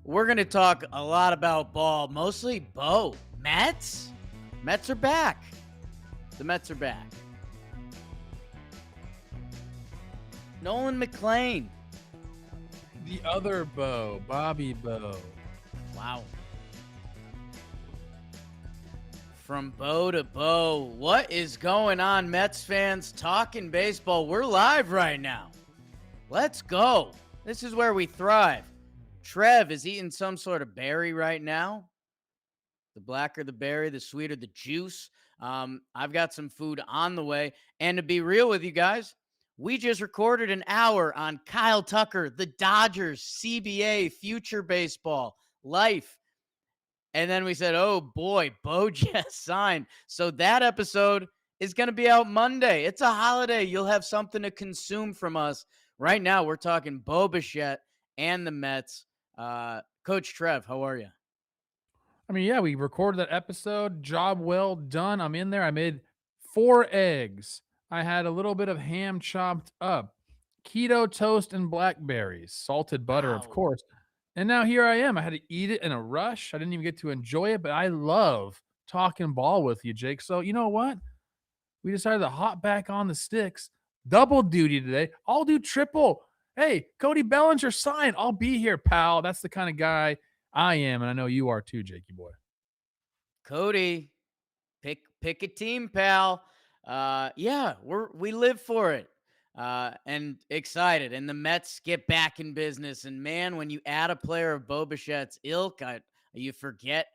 We're going to talk a lot about ball, mostly Bo. Mets? Mets are back. The Mets are back. Nolan McLean. The other Bo, Bobby Bo. Wow. From Bo to Bo. What is going on, Mets fans? Talking baseball. We're live right now. Let's go. This is where we thrive. Trev is eating some sort of berry right now. The blacker the berry, the sweeter the juice. I've got some food on the way. And to be real with you guys, we just recorded an hour on Kyle Tucker, the Dodgers, CBA, future baseball, life. And then we said, oh boy, Bo just signed. So that episode is going to be out Monday. It's a holiday. You'll have something to consume from us. Right now, we're talking Bo Bichette and the Mets. Coach Trev, how are you? I mean, yeah, we recorded that episode. Job well done. I'm in there. I made 4 eggs. I had a little bit of ham chopped up, keto toast and blackberries, salted butter, of Wow. course. And now here I am. I had to eat it in a rush. I didn't even get to enjoy it, but I love talking ball with you, Jake. So, you know what? We decided to hop back on the sticks. Double duty today. I'll do triple. Hey, Cody Bellinger signed. I'll be here, pal. That's the kind of guy I am, and I know you are too, Jakey boy. Cody, pick a team, pal. Yeah, we live for it. And excited. And the Mets get back in business. And man, when you add a player of Bo Bichette's ilk, you forget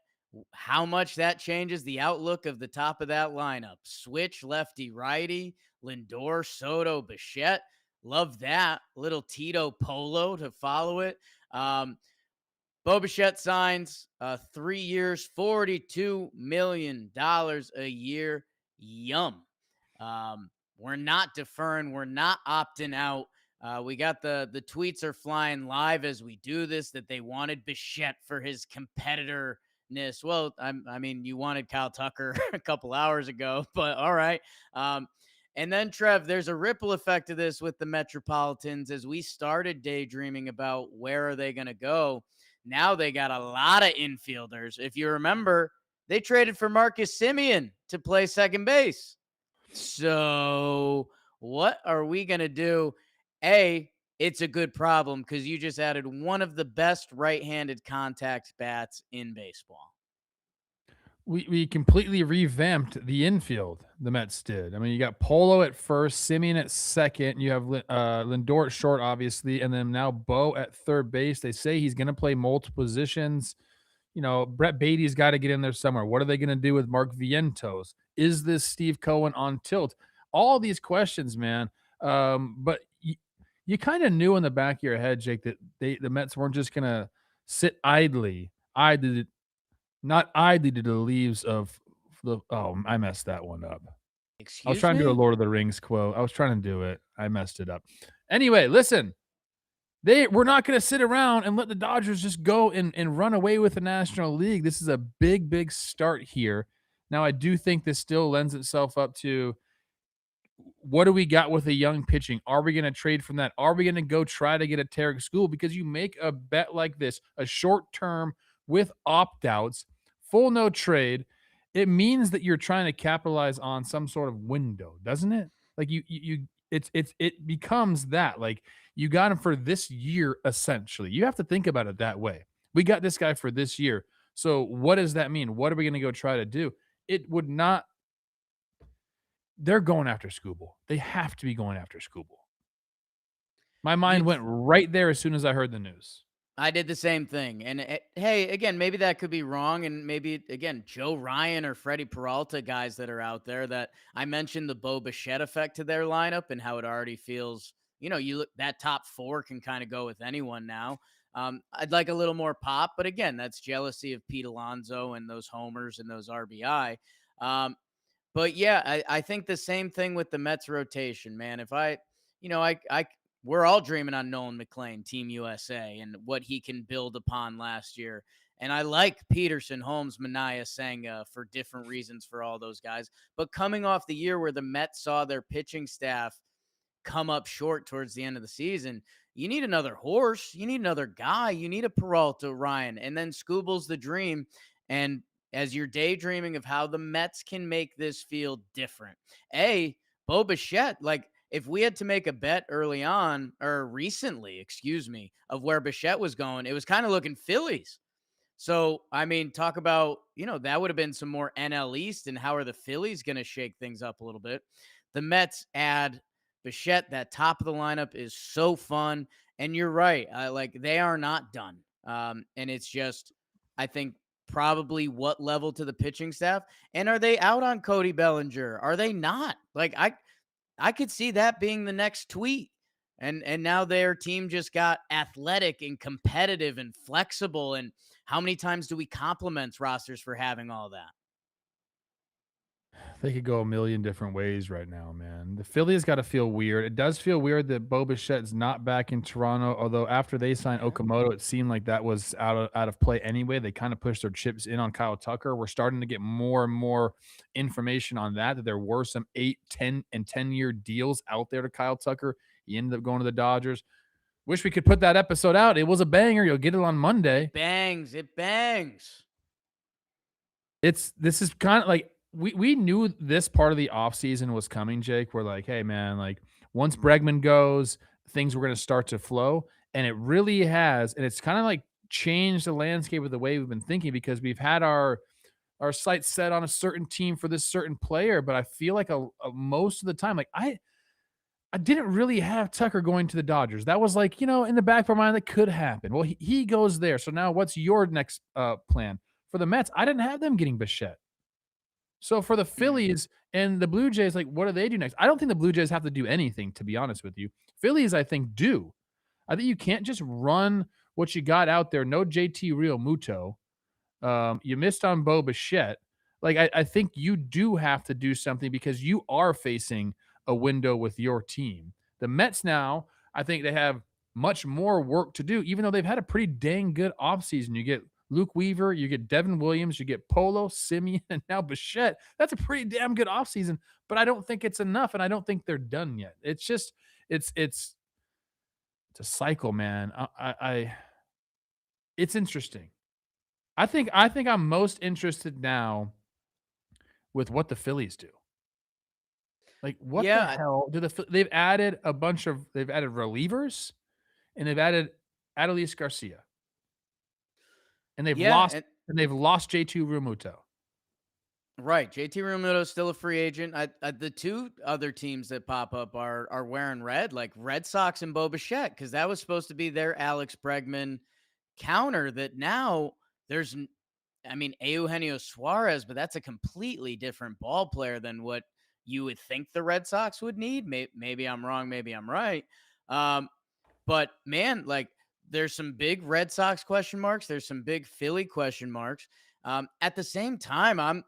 how much that changes the outlook of the top of that lineup. Switch lefty righty, Lindor, Soto, Bichette. Love that. Little Tito Polo to follow it. Bo Bichette signs 3 years, $42 million a year. Yum. We're not deferring. We're not opting out. We got the tweets are flying live as we do this that they wanted Bichette for his competitorness. Well, I mean, you wanted Kyle Tucker a couple hours ago, but all right. And then, Trev, there's a ripple effect to this with the Metropolitans as we started daydreaming about where are they going to go. Now they got a lot of infielders. If you remember, they traded for Marcus Semien to play second base. So, what are we going to do? It's a good problem because you just added one of the best right handed contact bats in baseball. We completely revamped the infield. The Mets did. I mean, you got Polo at first, Simeon at second. You have Lindor at short, obviously, and then now Bo at third base. They say he's going to play multiple positions. You know, Brett Beatty's got to get in there somewhere. What are they going to do with Mark Vientos? Is this Steve Cohen on tilt? All these questions, man. But you kind of knew in the back of your head, Jake, that the Mets weren't just going to sit idly not idly to the leaves of the oh, I messed that one up. I was Excuse trying to do a me? Lord of the Rings quote. I was trying to do it. I messed it up. Anyway, listen. We're not going to sit around and let the Dodgers just go and run away with the National League. This is a big, big start here. Now, I do think this still lends itself up to what do we got with a young pitching? Are we going to trade from that? Are we going to go try to get a Tarek School? Because you make a bet like this, a short term with opt outs, full no trade, it means that you're trying to capitalize on some sort of window, doesn't it? Like it becomes that like you got him for this year essentially. You have to think about it that way. We got this guy for this year. So what does that mean? What are we going to go try to do? It would not they're going after Scooble. They have to be going after Scooble. My mind You'd went right there as soon as I heard the news. I did the same thing. And hey, again, maybe that could be wrong. And maybe, again, Joe Ryan or Freddie Peralta guys that are out there that I mentioned the Bo Bichette effect to their lineup and how it already feels, you look that top four can kind of go with anyone now. I'd like a little more pop, but again, that's jealousy of Pete Alonso and those homers and those RBI. But yeah, I think the same thing with the Mets rotation, man. If I we're all dreaming on Nolan McLean, Team USA, and what he can build upon last year. And I like Peterson, Holmes, Manaea, Senga for different reasons for all those guys. But coming off the year where the Mets saw their pitching staff come up short towards the end of the season, you need another horse, you need another guy, you need a Peralta, Ryan, and then Scooble's the dream. And as you're daydreaming of how the Mets can make this feel different, Bo Bichette, like if we had to make a bet early on or recently, excuse me, of where Bichette was going, it was kind of looking Phillies. So, I mean, talk about, that would have been some more NL East and how are the Phillies going to shake things up a little bit. The Mets add Bichette. That top of the lineup is so fun. And you're right. Like they are not done. And it's just, I think, probably what level to the pitching staff. And are they out on Cody Bellinger? Are they not? Like I could see that being the next tweet. And now their team just got athletic and competitive and flexible. And how many times do we compliment rosters for having all that? They could go a million different ways right now, man. The Phillies got to feel weird. It does feel weird that Bo Bichette's not back in Toronto, although after they signed Yeah. Okamoto, it seemed like that was out of play anyway. They kind of pushed their chips in on Kyle Tucker. We're starting to get more and more information on that there were some 8, 10, and 10-year deals out there to Kyle Tucker. He ended up going to the Dodgers. Wish we could put that episode out. It was a banger. You'll get it on Monday. It bangs. It bangs. This is kind of like we knew this part of the offseason was coming, Jake. We're like, hey man, like once Bregman goes, things were gonna start to flow. And it really has, and it's kind of like changed the landscape of the way we've been thinking because we've had our sights set on a certain team for this certain player. But I feel like most of the time, like I didn't really have Tucker going to the Dodgers. That was like, in the back of our mind, that could happen. Well, he goes there. So now what's your next plan? For the Mets, I didn't have them getting Bichette. So for the Mm. Phillies and the Blue Jays, like, what do they do next? I don't think the Blue Jays have to do anything, to be honest with you. Phillies, I think, do. I think you can't just run what you got out there. No JT Real Muto. You missed on Bo Bichette. Like, I think you do have to do something because you are facing a window with your team. The Mets now, I think they have much more work to do, even though they've had a pretty dang good offseason. You get Luke Weaver, you get Devin Williams, you get Polo, Simeon, and now Bichette. That's a pretty damn good offseason, but I don't think it's enough, and I don't think they're done yet. It's just it's a cycle, man. It's interesting. I think I'm most interested now with what the Phillies do. Like, what the Yeah. hell do they've added they've added relievers and they've added Adolis Garcia and Yeah. And they've lost J2 Realmuto. right. JT Realmuto is still a free agent. The two other teams that pop up are wearing red, like Red Sox and Bo Bichette, because that was supposed to be their Alex Bregman counter that now there's I mean, Eugenio Suarez, but that's a completely different ball player than what you would think the Red Sox would need. Maybe I'm wrong. Maybe I'm right. Um, but man, like there's some big Red Sox question marks. There's some big Philly question marks. At the same time,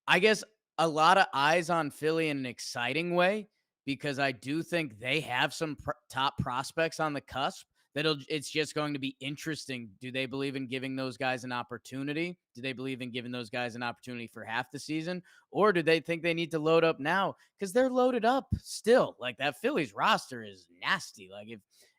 I guess a lot of eyes on Philly in an exciting way because I do think they have some top prospects on the cusp. It's just going to be interesting. Do they believe in giving those guys an opportunity? Do they believe in giving those guys an opportunity for half the season? Or do they think they need to load up now? Because they're loaded up still. Like that Phillies roster is nasty. Like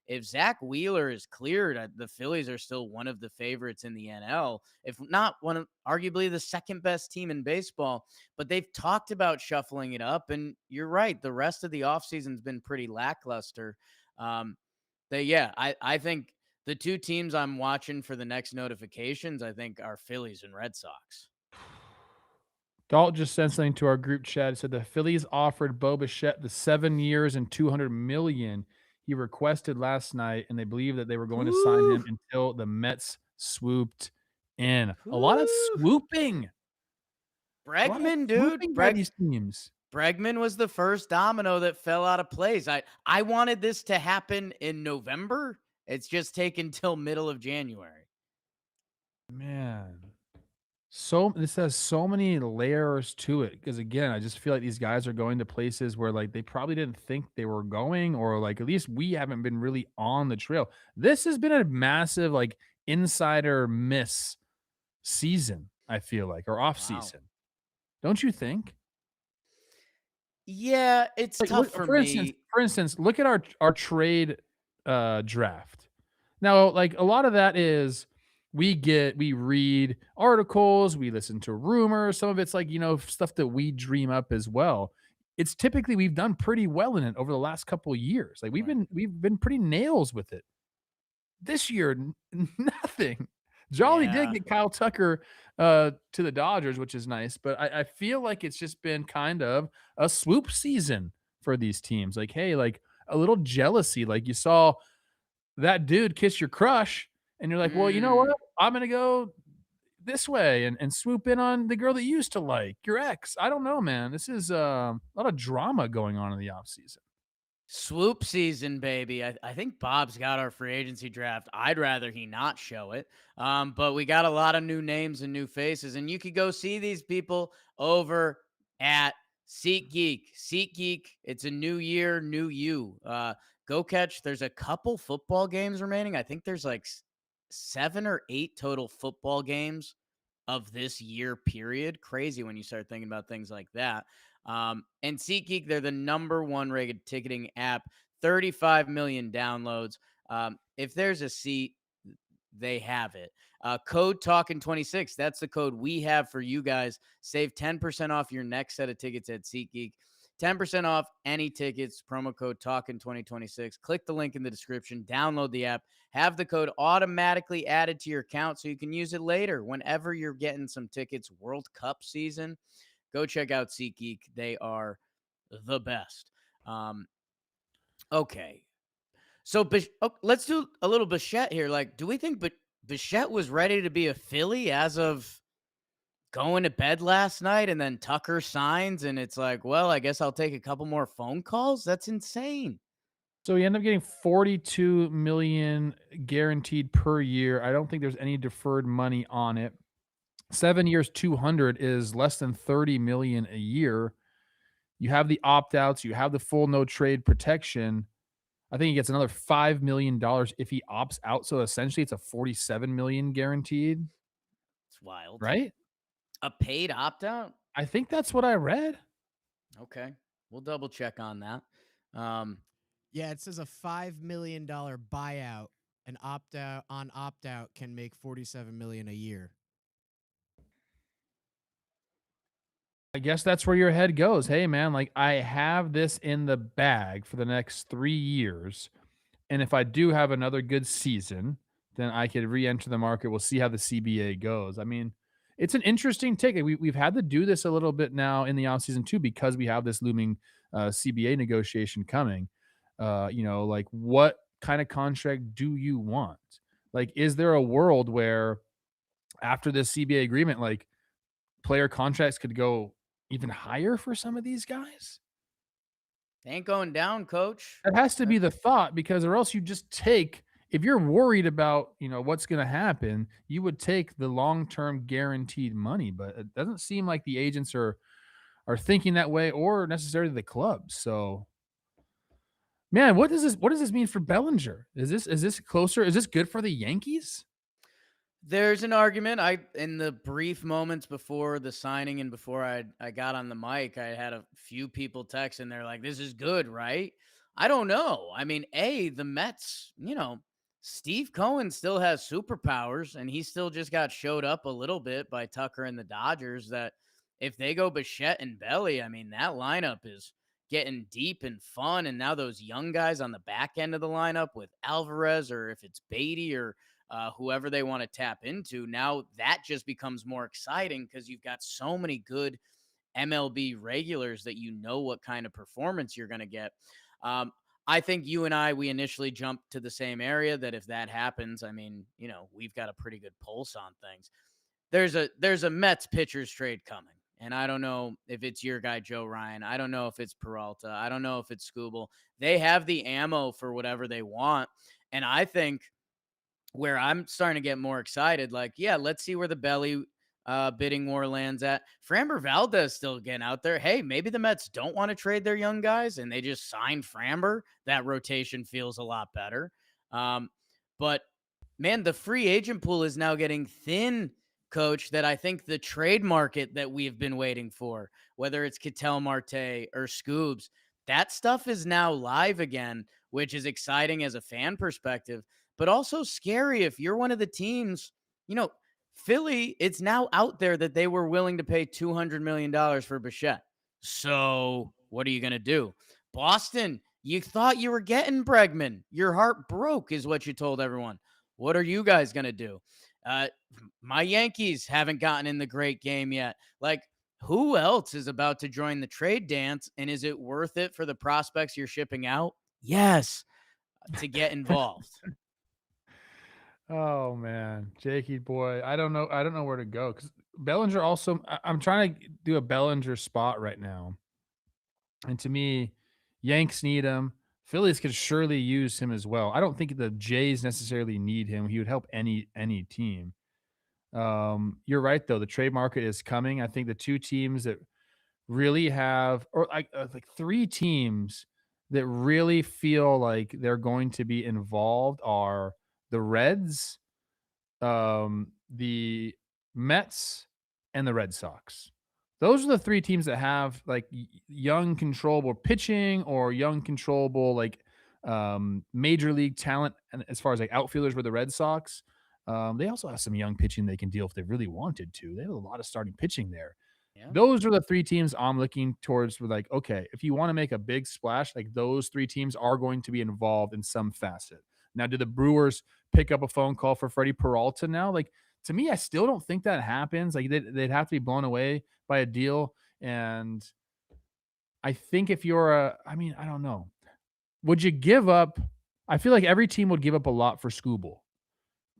if Zach Wheeler is cleared, the Phillies are still one of the favorites in the NL, if not one of arguably the second best team in baseball. But they've talked about shuffling it up, and you're right. The rest of the offseason's been pretty lackluster. I think the two teams I'm watching for the next notifications, I think, are Phillies and Red Sox. Dalt just sent something to our group chat. It said the Phillies offered Bo Bichette the 7 years and 200 million he requested last night, and they believe that they were going to sign Woo! him until the Mets swooped in. A lot of Woo! swooping. A lot of Bregman, dude. swooping by these teams. Bregman was the first domino that fell out of place. I wanted this to happen in November. It's just taken till middle of January. Man. So this has so many layers to it because again, I just feel like these guys are going to places where like they probably didn't think they were going, or like at least we haven't been really on the trail. This has been a massive like insider miss season, I feel like, or off Wow. season. Don't you think? Yeah, it's Like tough look, for for instance, me. look at our trade. draft. Now, like a lot of that is we read articles, we listen to rumors. Some of it's like, stuff that we dream up as well. It's typically we've done pretty well in it over the last couple of years. Like Right. we've been pretty nails with it. This year, nothing. Jolly did Yeah. get Kyle Tucker to the Dodgers, which is nice, but I feel like it's just been kind of a swoop season for these teams. Like, hey, like a little jealousy. Like you saw that dude kiss your crush, and you're like, well, you know what? Mm. I'm gonna go this way and swoop in on the girl that you used to like, your ex. I don't know, man. This is a lot of drama going on in the offseason. Swoop season, baby. I think Bob's got our free agency draft. I'd rather he not show it. But we got a lot of new names and new faces, and you could go see these people over at SeatGeek. SeatGeek, it's a new year, new you. Go catch. There's a couple football games remaining. I think there's like 7 or 8 total football games of this year period. Crazy when you start thinking about things like that. And SeatGeek, they're the number one rated ticketing app, 35 million downloads. If there's a seat, they have it. Code Talkin 26. That's the code we have for you guys. Save 10% off your next set of tickets at SeatGeek. 10% off any tickets. Promo code Talkin 2026. Click the link in the description. Download the app. Have the code automatically added to your account so you can use it later whenever you're getting some tickets. World Cup season. Go check out SeatGeek. They are the best. Um, okay. So let's do a little Bichette here. Like, do we think Bichette was ready to be a Philly as of going to bed last night, and then Tucker signs, and it's like, well, I guess I'll take a couple more phone calls? That's insane. So he ended up getting 42 million guaranteed per year. I don't think there's any deferred money on it. 7 years, 200 is less than 30 million a year. You have the opt-outs, you have the full no trade protection. I think he gets another $5 million if he opts out. So essentially it's a 47 million guaranteed, It's wild. right? A paid opt out? I think that's what I read. Okay. We'll double check on that. Um, Yeah, it says a $5 million buyout. An opt out can make 47 million a year. I guess that's where your head goes. Hey man, like I have this in the bag for the next 3 years. And if I do have another good season, then I could re-enter the market. We'll see how the CBA goes. I mean, it's an interesting take. We've had to do this a little bit now in the offseason too, because we have this looming CBA negotiation coming. Like what kind of contract do you want? Like, is there a world where after this CBA agreement, like player contracts could go even higher for some of these guys? ain't going down, coach. That has to be the thought because or else you just take if you're worried about, what's gonna happen, you would take the long-term guaranteed money, but it doesn't seem like the agents are thinking that way or necessarily the clubs. So, man, what does this mean for Bellinger? Is this closer? Is this good for the Yankees? There's an argument. In the brief moments before the signing and before I got on the mic, I had a few people text and they're like, "This is good, right?" I don't know. I mean, the Mets, Steve Cohen still has superpowers, and he still just got showed up a little bit by Tucker and the Dodgers. That if they go Bichette and Belly, I mean, that lineup is getting deep and fun. And now those young guys on the back end of the lineup with Alvarez, or if it's Beatty or whoever they want to tap into. Now that just becomes more exciting because you've got so many good MLB regulars that you know what kind of performance you're going to get. Um, I think you and we initially jumped to the same area that if that happens, I mean, we've got a pretty good pulse on things. There's a Mets pitchers trade coming. And I don't know if it's your guy, Joe Ryan. I don't know if it's Peralta. I don't know if it's Scooble. They have the ammo for whatever they want. And I think where I'm starting to get more excited, like, yeah, let's see where the belly bidding war lands at. Framber Valdez still getting out there. Hey, maybe the Mets don't want to trade their young guys and they just signed Framber. That rotation feels a lot better. But man, the free agent pool is now getting thin, coach, that I think the trade market that we've been waiting for, whether it's Ketel Marte or Scoobs, that stuff is now live again, which is exciting as a fan perspective, but also scary if you're one of the teams. You know, Philly, it's now out there that they were willing to pay $200 million for Bichette. So what are you going to do? Boston, you thought you were getting Bregman. Your heart broke, is what you told everyone. What are you guys going to do? Uh, my Yankees haven't gotten in the great game yet. Like, who else is about to join the trade dance? And is it worth it for the prospects you're shipping out? Yes, to get involved. Oh man, Jakey boy, I don't know. I don't know where to go because Bellinger also. I'm trying to do a Bellinger spot right now, and to me, Yanks need him. Phillies could surely use him as well. I don't think the Jays necessarily need him. He would help any team. You're right though. The trade market is coming. I think the two teams that really have, or like three teams that really feel like they're going to be involved are the Reds, the Mets, and the Red Sox. Those are the three teams that have like young controllable pitching or young controllable like major league talent. And as far as like outfielders with the Red Sox, they also have some young pitching they can deal if they really wanted to. They have a lot of starting pitching there. Yeah. Those are the three teams I'm looking towards for like, okay, if you want to make a big splash, like those three teams are going to be involved in some facet. Now, do the Brewers pick up a phone call for Freddie Peralta now? Like, to me, I still don't think that happens. Like, they'd have to be blown away by a deal. And I think if you're I mean, I don't know. Would you give up? I feel like every team would give up a lot for Scooble.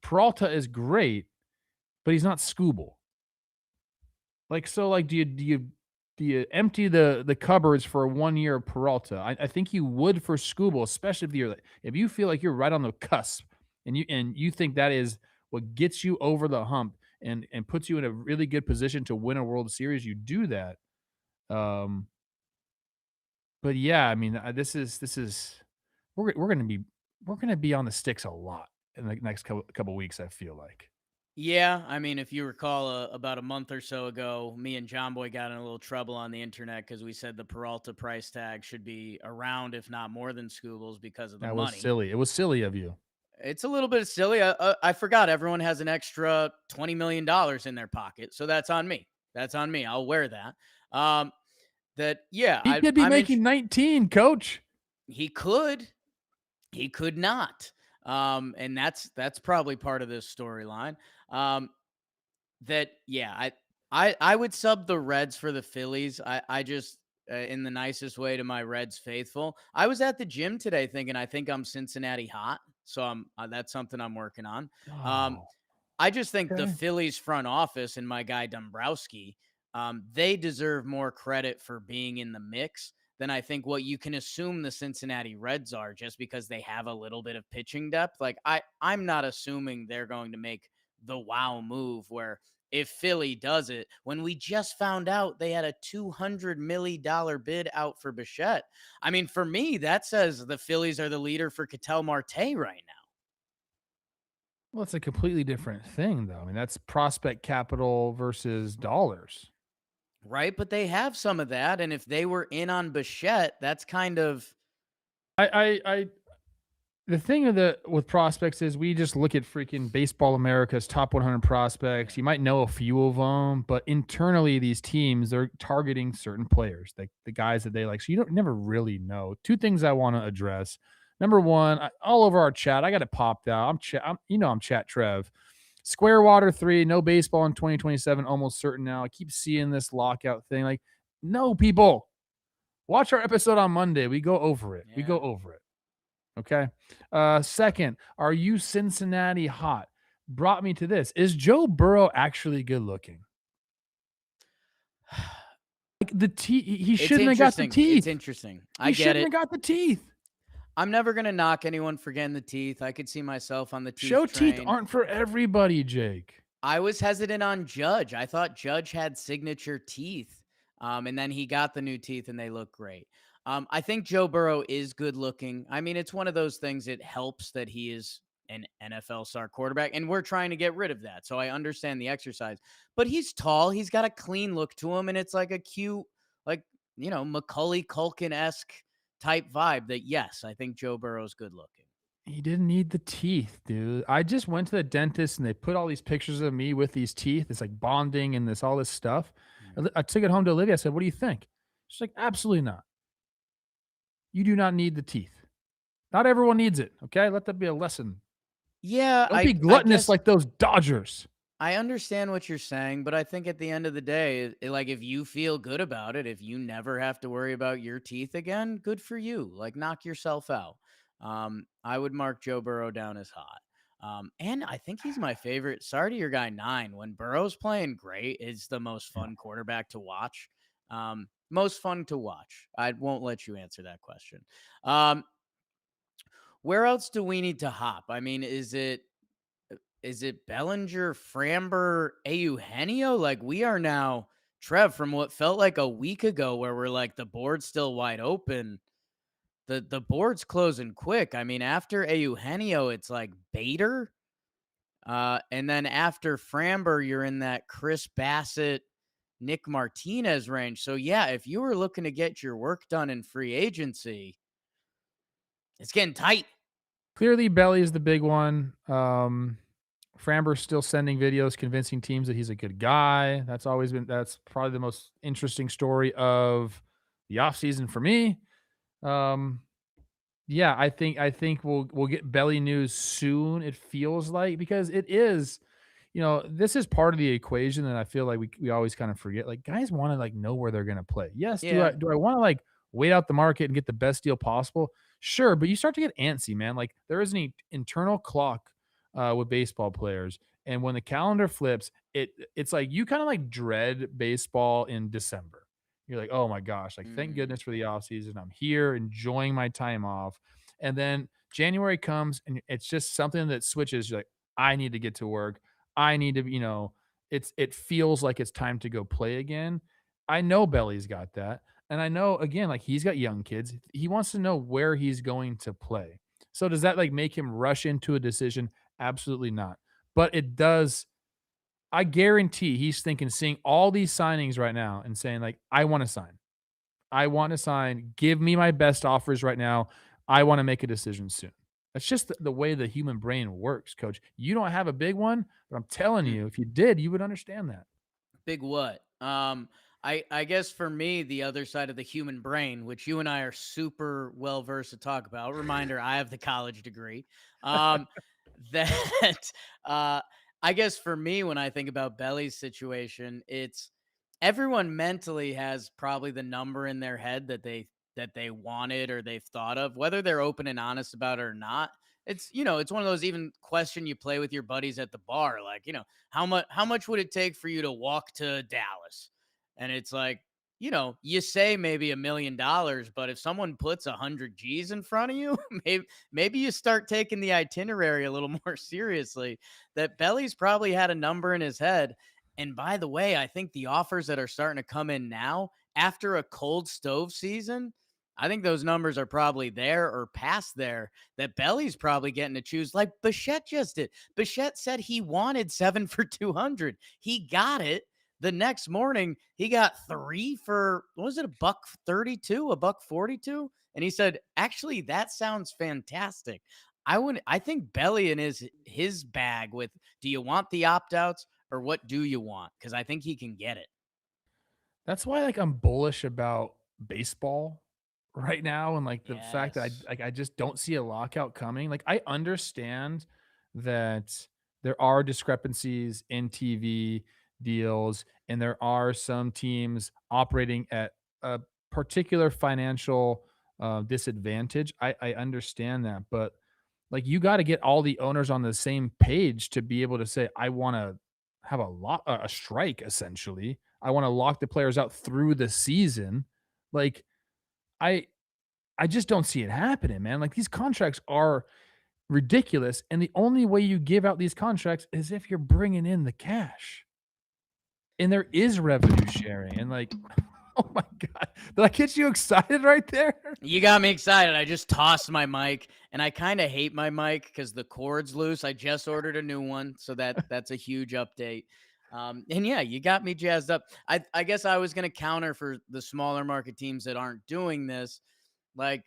Peralta is great, but he's not Scooble. Like, so, like, do you empty the cupboards for 1 year of Peralta? I think you would for Scooble, especially if you feel like you're right on the cusp and you think that is what gets you over the hump and puts you in a really good position to win a World Series, you do that. Um, but yeah, I mean, this is we're gonna be on the sticks a lot in the next couple weeks. I feel like. Yeah, I mean, if you recall, about a month or so ago, me and John Boy got in a little trouble on the internet because we said the Peralta price tag should be around, if not more than Scooble's because of the That was money. silly. It was silly of you. It's a little bit silly. I forgot everyone has an extra $20 million in their pocket, so that's on me. That's on me. I'll wear that. Um, that yeah, He could be I'm in. making 19, coach. He could. He could not. And that's probably part of this storyline. Um, that yeah, I would sub the Reds for the Phillies. I just in the nicest way to my Reds faithful. I was at the gym today thinking I think I'm Cincinnati hot, so I'm that's something I'm working on. Um, Oh, I just think the okay. Phillies front office and my guy Dombrowski, they deserve more credit for being in the mix than I think what you can assume the Cincinnati Reds are just because they have a little bit of pitching depth. Like I'm not assuming they're going to make the wow move where if Philly does it, when we just found out they had a $200 million bid out for Bichette. I mean, for me, that says the Phillies are the leader for Ketel Marte right now. Well, it's a completely different thing, though. I mean, that's prospect capital versus dollars. Right, but they have some of that, and if they were in on Bichette, that's kind of I the thing with prospects is we just look at freaking Baseball America's top 100 prospects. You might know a few of them, but internally, these teams they're targeting certain players, like the guys that they like. So you don't never really know. Two things I want to address. Number one, all over our chat, I got it popped out. I'm chat Trev. Squarewater 3, no baseball in 2027, almost certain now. I keep seeing this lockout thing. Like, no, people, watch our episode on Monday. We go over it. We yeah. go over it. Okay. Second, are you Cincinnati hot? Brought me to this. Is Joe Burrow actually good looking? Like the teeth, he It's shouldn't have got the interesting. It's teeth. interesting. I He get shouldn't it. have got the teeth. I'm never gonna knock anyone for getting the teeth. I could see myself on the Show teeth teeth train. aren't for everybody, Jake. I was hesitant on Judge. I thought Judge had signature teeth. And then he got the new teeth and they look great. I think Joe Burrow is good looking. I mean, it's one of those things, it helps that he is an NFL star quarterback, and we're trying to get rid of that. So I understand the exercise, but he's tall. He's got a clean look to him, and it's like a cute, like, Macaulay Culkin esque type vibe that, yes, I think Joe Burrow's good looking. He didn't need the teeth, dude. I just went to the dentist and they put all these pictures of me with these teeth. It's like bonding and this all this stuff. I took it home to Olivia. I said, "What do you think?" She's like, "Absolutely not. You do not need the teeth. Not everyone needs it. Okay, let that be a lesson. Yeah, Don't be I gluttonous guess like those Dodgers." I understand what you're saying, but I think at the end of the day, like if you feel good about it, if you never have to worry about your teeth again, good for you. Like knock yourself out. I would mark Joe Burrow down as hot. And I think he's my favorite. Sorry to your guy 9. When Burrow's playing great, is the most Yeah. fun quarterback to watch. Most fun to watch. I won't let you answer that question. Um, where else do we need to hop? I mean, is it Bellinger, Framber, Eugenio? Like we are now, Trev, from what felt like a week ago, where we're like the board's still wide open. The board's closing quick. I mean, after Eugenio, it's like Bader, and then after Framber, you're in that Chris Bassett, Nick Martinez range. So yeah, if you were looking to get your work done in free agency, it's getting tight. Clearly, Belly is the big one. Framber's still sending videos convincing teams that he's a good guy. That's probably the most interesting story of the offseason for me. Um, yeah, I think we'll get Belly news soon. It feels like because it is, this is part of the equation that I feel like we always kind of forget. Like guys want to like know where they're gonna play. Yes, do I Yeah. do I want to like wait out the market and get the best deal possible? Sure, but you start to get antsy, man. Like there is an internal clock with baseball players, and when the calendar flips, it's like you kind of like dread baseball in December. You're like, oh my gosh, like thank Mm, goodness for the off season. I'm here enjoying my time off. And then January comes and it's just something that switches. You're like, I need to get to work. I need to, it feels like it's time to go play again. I know Belly's got that. And I know again, like he's got young kids. He wants to know where he's going to play. So does that like make him rush into a decision? Absolutely not. But it does. I guarantee he's thinking, seeing all these signings right now and saying, like, I want to sign. I want to sign. Give me my best offers right now. I want to make a decision soon. That's just the way the human brain works, coach. You don't have a big one, but I'm telling mm. you, if you did, you would understand that. Big what? I guess for me, the other side of the human brain, which you and I are super well versed to talk about. Reminder: I have the college degree. Um, that uh, I guess for me, when I think about Belly's situation, it's everyone mentally has probably the number in their head that they wanted or they've thought of, whether they're open and honest about it or not. It's one of those even question you play with your buddies at the bar, like how much would it take for you to walk to Dallas? And it's like, you say maybe $1 million, but if someone puts 100 G's in front of you, maybe you start taking the itinerary a little more seriously. That Belly's probably had a number in his head. And by the way, I think the offers that are starting to come in now after a cold stove season, I think those numbers are probably there or past there, that Belly's probably getting to choose like Bichette just did. Bichette said he wanted 7 for 200. He got it. The next morning, he got 3 for, what was it, a buck 32, a buck 42? And he said, actually, that sounds fantastic. I think Belly in his bag with, do you want the opt outs or what do you want? Because I think he can get it. That's why like I'm bullish about baseball right now and like the fact that Yes. I just don't see a lockout coming. Like I understand that there are discrepancies in TV deals and there are some teams operating at a particular financial disadvantage. I understand that, but like you got to get all the owners on the same page to be able to say I want to have a strike essentially. I want to lock the players out through the season. Like I I just don't see it happening, man. Like these contracts are ridiculous and the only way you give out these contracts is if you're bringing in the cash. And there is revenue sharing and like oh my god. Did I get you excited right there? You got me excited. I just tossed my mic, and I kind of hate my mic because the cord's loose. I just ordered a new one, so that's a huge update. And yeah, you got me jazzed up. I guess I was gonna counter for the smaller market teams that aren't doing this. Like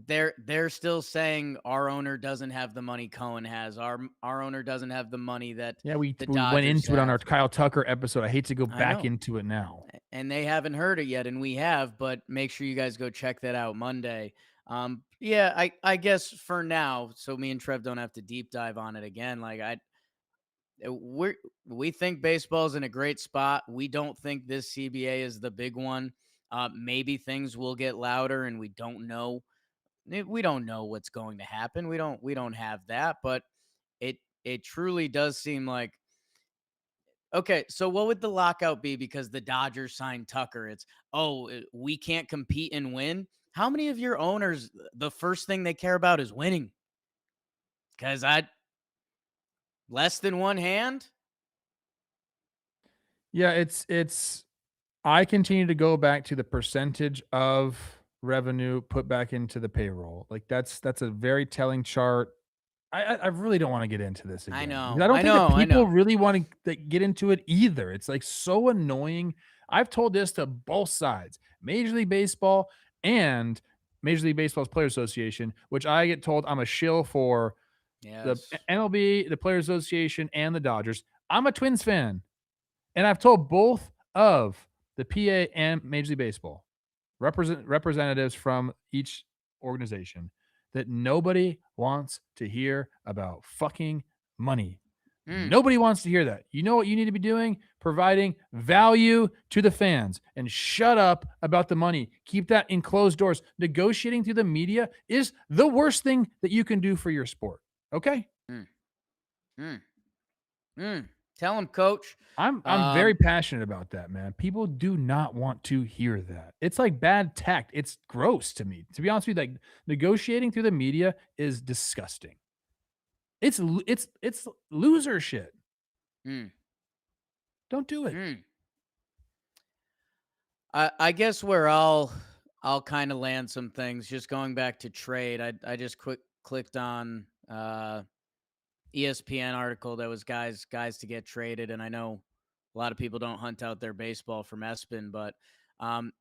they're still saying our owner doesn't have the money Cohen has. Our owner doesn't have the money that Yeah, we the went Dodgers into it on our have. Kyle Tucker episode. I hate to go I back know. into it now. And they haven't heard it yet, and we have, but make sure you guys go check that out Monday. Yeah, I guess for now, so me and Trev don't have to deep dive on it again. Like we think baseball's in a great spot. We don't think this CBA is the big one. Maybe things will get louder, and we don't know. We don't know what's going to happen. We don't have that, but it truly does seem like okay, so what would the lockout be because the Dodgers signed Tucker? It's, oh, we can't compete and win. How many of your owners, the first thing they care about is winning? Because I less than one hand. Yeah, it's I continue to go back to the percentage of revenue put back into the payroll. Like that's a very telling chart. I really don't want to get into this I again because know, I don't I think that know, I people know. really want to get into it either. It's like so annoying. I've told this to both sides, Major League Baseball and Major League Baseball's Player Association, which I get told I'm a shill for the Yes. MLB, the Player Association, and the Dodgers. I'm a Twins fan, and I've told both of the PA and Major League Baseball representatives from each organization that nobody wants to hear about fucking money. Mm, Nobody wants to hear that. You know what you need to be doing? Providing value to the fans and shut up about the money. Keep that in closed doors. Negotiating through the media is the worst thing that you can do for your sport. Okay? mm, mm, mm. Tell him, Coach. I'm very passionate about that, man. People do not want to hear that. It's like bad tact. It's gross to me. To be honest with you, like negotiating through the media is disgusting. It's loser shit. Mm, Don't do it. mm. I guess where I'll kind of land some things. Just going back to trade, I just clicked on ESPN article that was guys to get traded, and I know a lot of people don't hunt out their baseball from Espen, but um,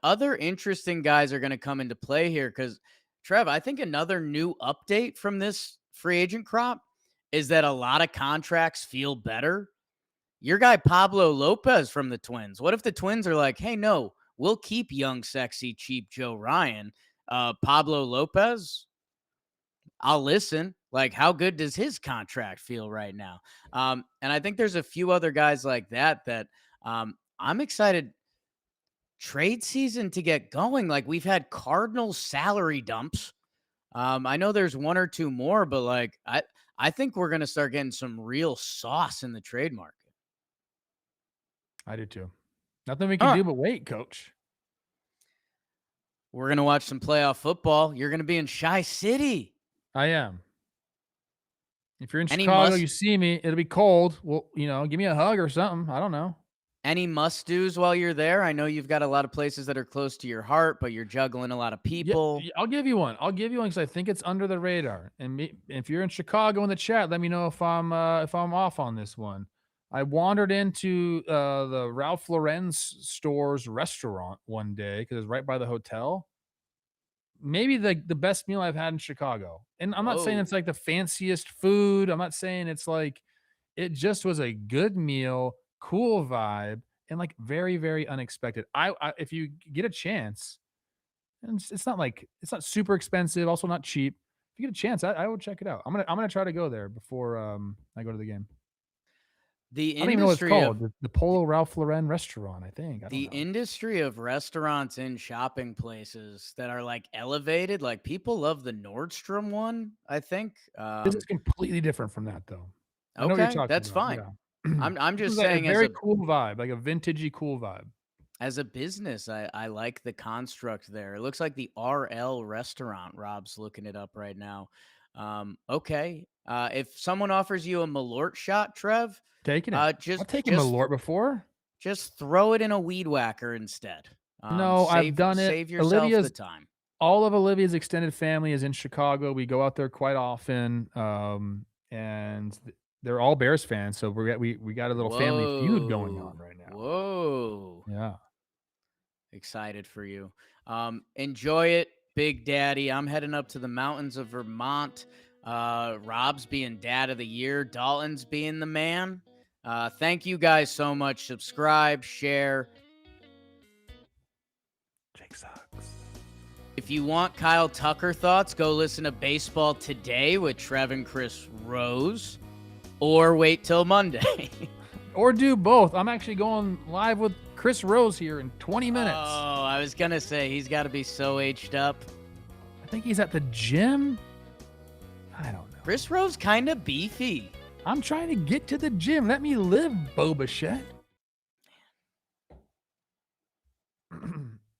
other interesting guys are going to come into play here because Trev, I think another new update from this free agent crop is that a lot of contracts feel better. Your guy Pablo Lopez from the Twins. What if the Twins are like, hey, no, we'll keep young, sexy, cheap Joe Ryan. Pablo Lopez, I'll listen. Like, how good does his contract feel right now? And I think there's a few other guys like that I'm excited trade season to get going. Like, we've had Cardinals salary dumps. I know there's one or two more, but like, I think we're gonna start getting some real sauce in the trade market. I do too. Nothing we can Huh. do but wait, coach. We're gonna watch some playoff football. You're gonna be in Shy City. I am. If you're in Any Chicago, you must see me, it'll be cold. Well, give me a hug or something. I don't know. any must do's while you're there? I know you've got a lot of places that are close to your heart, but you're juggling a lot of Yeah, people. I'll give you one. I'll give you one because I think it's under the radar. And if you're in Chicago in the chat, let me know if I'm off on this one. I wandered into the Ralph Lauren's store's restaurant one day because it's right by the hotel. Maybe the best meal I've had in Chicago. And I'm not saying it's Whoa. like the fanciest food. I'm not saying it's like it just was a good meal, cool vibe, and like very, very unexpected. I if you get a chance, and it's not like it's not super expensive, also not cheap. If you get a chance, I would check it out. I'm gonna try to go there before I go to the game. The I don't even know what it's industry called. of The Polo Ralph Lauren restaurant, I think. I don't the know. industry of restaurants and shopping places that are like elevated, like people love the Nordstrom one, I think. This is completely different from that though. I know what you're Okay, talking that's about. fine. Yeah. I'm This just is a saying very cool vibe, like a vintagey cool vibe. as a business, I like the construct there. It looks like the RL restaurant. Rob's looking it up right now. Okay. If someone offers you a Malort shot, Trev, Taking it. uh, I've just taken just Malort before. just throw it in a weed whacker instead. No, I've Save done it. save yourself the time. All of Olivia's extended family is in Chicago. We go out there quite often, and they're all Bears fans, so we got a little family feud going on Whoa. right now. Whoa. Yeah. Excited for you. Enjoy it. Big Daddy. I'm heading up to the mountains of Vermont. Rob's being Dad of the Year. Dalton's being the man. Thank you guys so much. Subscribe, share. Jake sucks. If you want Kyle Tucker thoughts, go listen to Baseball Today with Trev and Chris Rose, or wait till Monday. Or do both. I'm actually going live with Chris Rose here in 20 minutes. Oh, I was going to say, he's got to be so aged up. I think he's at the gym. I don't know. Chris Rose kind of beefy. I'm trying to get to the gym. Let me live, Bo Bichette.